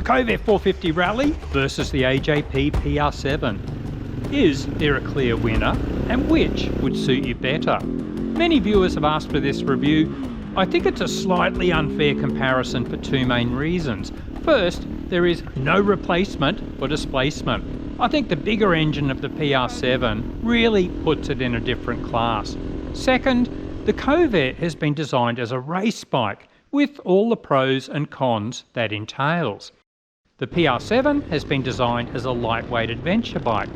The Kove 450 Rally versus the AJP PR7. Is there a clear winner, and which would suit you better? Many viewers have asked for this review. I think it's a slightly unfair comparison for two main reasons. First, there is no replacement for displacement. I think the bigger engine of the PR7 really puts it in a different class. Second, the Kove has been designed as a race bike with all the pros and cons that entails. The PR7 has been designed as a lightweight adventure bike.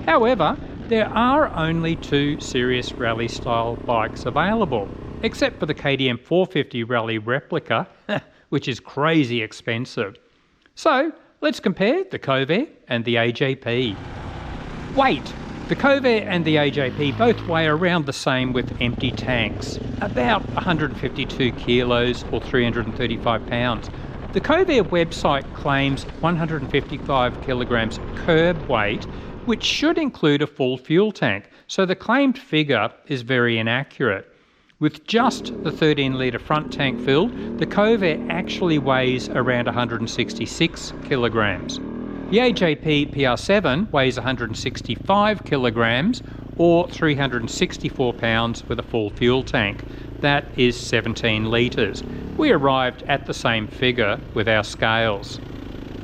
However, there are only two serious rally style bikes available, except for the KTM 450 Rally replica, which is crazy expensive. So let's compare the Kove and the AJP. Weight. The Kove and the AJP both weigh around the same with empty tanks, about 152 kilos or 335 pounds. The Kove website claims 155 kilograms curb weight, which should include a full fuel tank, so the claimed figure is very inaccurate. With just the 13-litre front tank filled, the Kove actually weighs around 166 kilograms. The AJP PR7 weighs 165 kilograms or 364 pounds with a full fuel tank. That is 17 litres. We arrived at the same figure with our scales.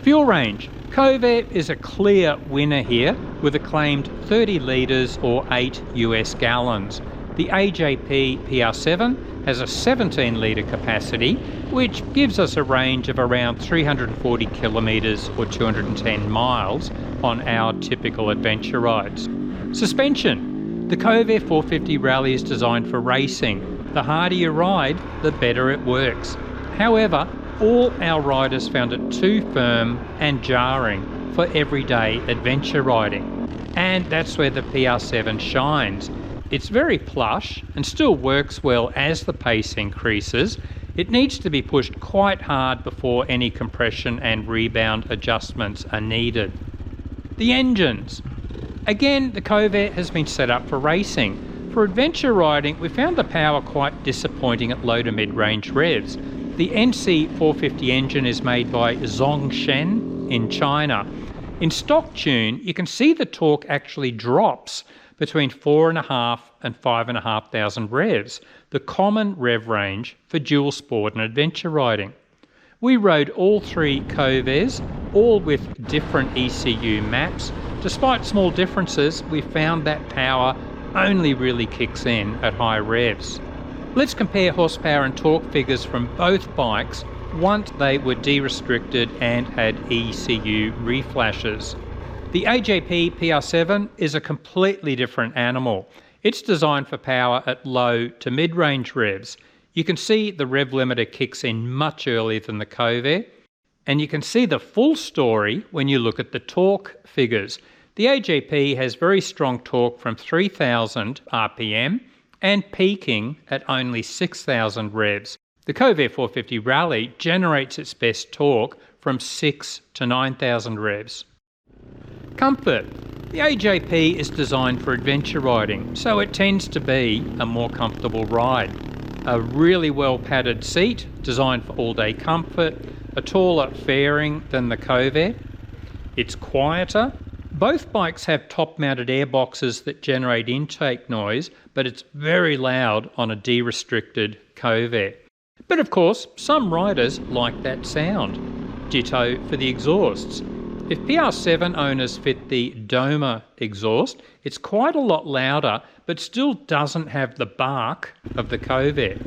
Fuel range. Kove is a clear winner here with a claimed 30 litres or 8 US gallons. The AJP PR7 has a 17 litre capacity, which gives us a range of around 340 kilometres or 210 miles on our typical adventure rides. Suspension. The Kove 450 Rally is designed for racing. The harder you ride, the better it works. However, all our riders found it too firm and jarring for everyday adventure riding. And that's where the PR7 shines. It's very plush and still works well as the pace increases. It needs to be pushed quite hard before any compression and rebound adjustments are needed. The engines. Again, the Kove has been set up for racing. For adventure riding, we found the power quite disappointing at low to mid-range revs. The NC 450 engine is made by Zhongshan in China. In stock tune, you can see the torque actually drops between 4,500 and 5,500 revs, the common rev range for dual sport and adventure riding. We rode all three Koves, all with different ECU maps. Despite small differences, we found that power only really kicks in at high revs. Let's compare horsepower and torque figures from both bikes once they were de-restricted and had ECU reflashes. The AJP PR7 is a completely different animal. It's designed for power at low to mid-range revs. You can see the rev limiter kicks in much earlier than the Kove, and you can see the full story when you look at the torque figures. The AJP has very strong torque from 3,000 RPM and peaking at only 6,000 revs. The Kove 450 Rally generates its best torque from 6 to 9,000 revs. Comfort. The AJP is designed for adventure riding, so it tends to be a more comfortable ride. A really well padded seat designed for all-day comfort, a taller fairing than the Kove. It's quieter. Both bikes have top-mounted airboxes that generate intake noise, but it's very loud on a de-restricted Kove. But of course, some riders like that sound. Ditto for the exhausts. If PR7 owners fit the Doma exhaust, it's quite a lot louder, but still doesn't have the bark of the Kove.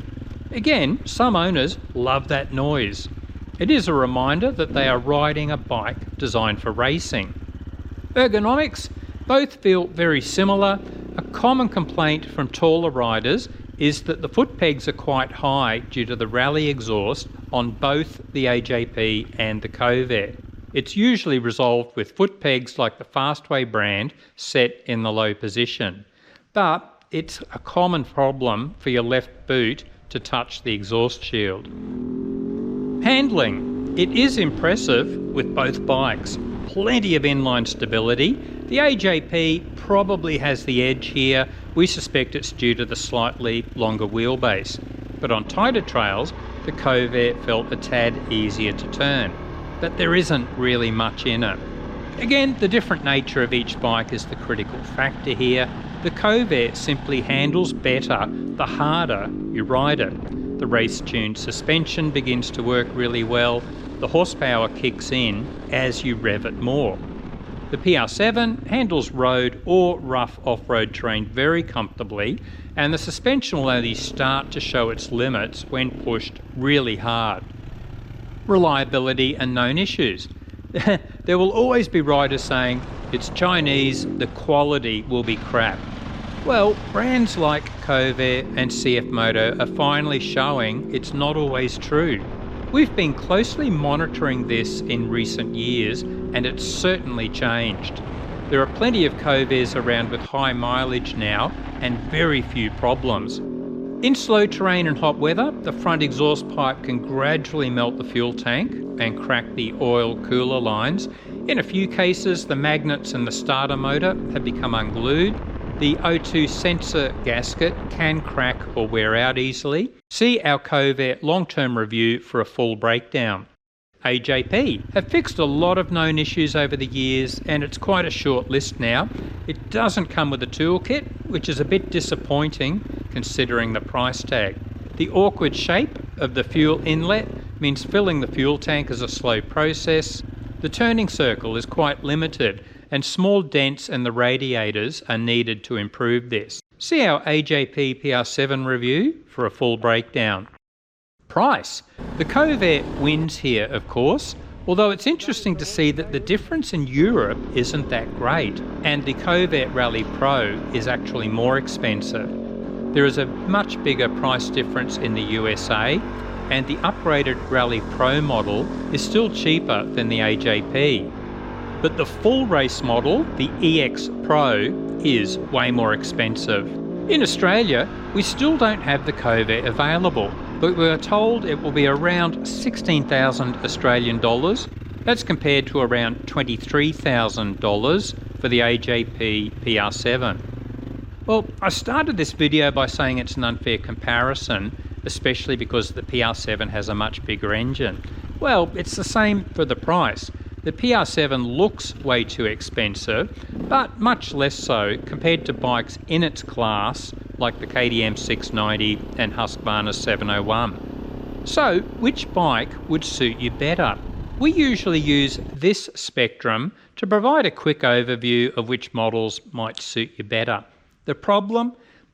Again, some owners love that noise. It is a reminder that they are riding a bike designed for racing. Ergonomics. Both feel very similar. A common complaint from taller riders is that the foot pegs are quite high due to the rally exhaust on both the AJP and the Kove. It's usually resolved with foot pegs like the Fastway brand set in the low position. But it's a common problem for your left boot to touch the exhaust shield. Handling. It is impressive with both bikes. Plenty of inline stability. The AJP probably has the edge here. We suspect it's due to the slightly longer wheelbase. But on tighter trails, the Kove felt a tad easier to turn. but there isn't really much in it. Again, the different nature of each bike is the critical factor here. The Kove simply handles better the harder you ride it. The race-tuned suspension begins to work really well. The horsepower kicks in as you rev it more. The PR7 handles road or rough off-road terrain very comfortably, and the suspension will only start to show its limits when pushed really hard. Reliability and known issues. There will always be riders saying, it's Chinese, the quality will be crap. Well, brands like Kove and CF Moto are finally showing it's not always true. We've been closely monitoring this in recent years, and it's certainly changed. There are plenty of Koves around with high mileage now and very few problems. In slow terrain and hot weather, the front exhaust pipe can gradually melt the fuel tank and crack the oil cooler lines. In a few cases, the magnets in the starter motor have become unglued. The O2 sensor gasket can crack or wear out easily. See our Kove long-term review for a full breakdown. AJP have fixed a lot of known issues over the years, and it's quite a short list now. It doesn't come with a toolkit, which is a bit disappointing considering the price tag. The awkward shape of the fuel inlet means filling the fuel tank is a slow process. The turning circle is quite limited, and small dents in the radiators are needed to improve this. See our AJP PR7 review for a full breakdown. Price. The Kove wins here, of course, although it's interesting to see that the difference in Europe isn't that great, and the Kove Rally Pro is actually more expensive. There is a much bigger price difference in the USA, and the upgraded Rally Pro model is still cheaper than the AJP. But the full race model, the EX Pro, is way more expensive. In Australia, we still don't have the Kove available, but we are told it will be around 16,000 Australian dollars. That's compared to around $23,000 for the AJP PR7. Well, I started this video by saying it's an unfair comparison, especially because the PR7 has a much bigger engine. Well, it's the same for the price. The PR7 looks way too expensive, but much less so compared to bikes in its class like the KTM 690 and Husqvarna 701. So, which bike would suit you better? We usually use this spectrum to provide a quick overview of which models might suit you better. The problem?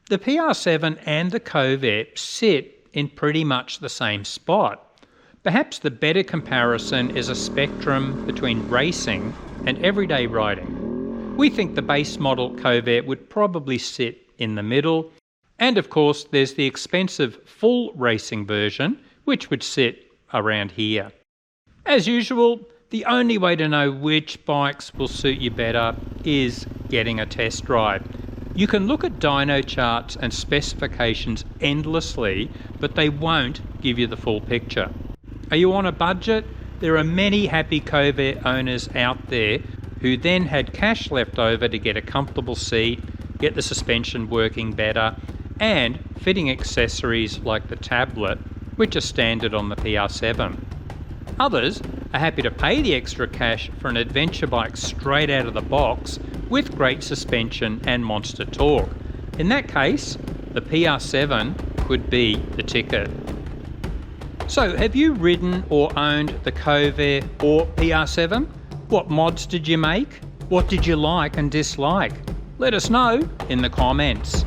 The PR7 and the Kove sit in pretty much the same spot. Perhaps the better comparison is a spectrum between racing and everyday riding. We think the base model Kove would probably sit in the middle, and of course there's the expensive full racing version which would sit around here. As usual, the only way to know which bikes will suit you better is getting a test ride. You can look at dyno charts and specifications endlessly, but they won't give you the full picture. Are you on a budget? There are many happy Kove owners out there who then had cash left over to get a comfortable seat, get the suspension working better, and fitting accessories like the tablet, which are standard on the PR7. Others are happy to pay the extra cash for an adventure bike straight out of the box with great suspension and monster torque. In that case, the PR7 could be the ticket. So, have you ridden or owned the Kove or PR7? What mods did you make? What did you like and dislike? Let us know in the comments.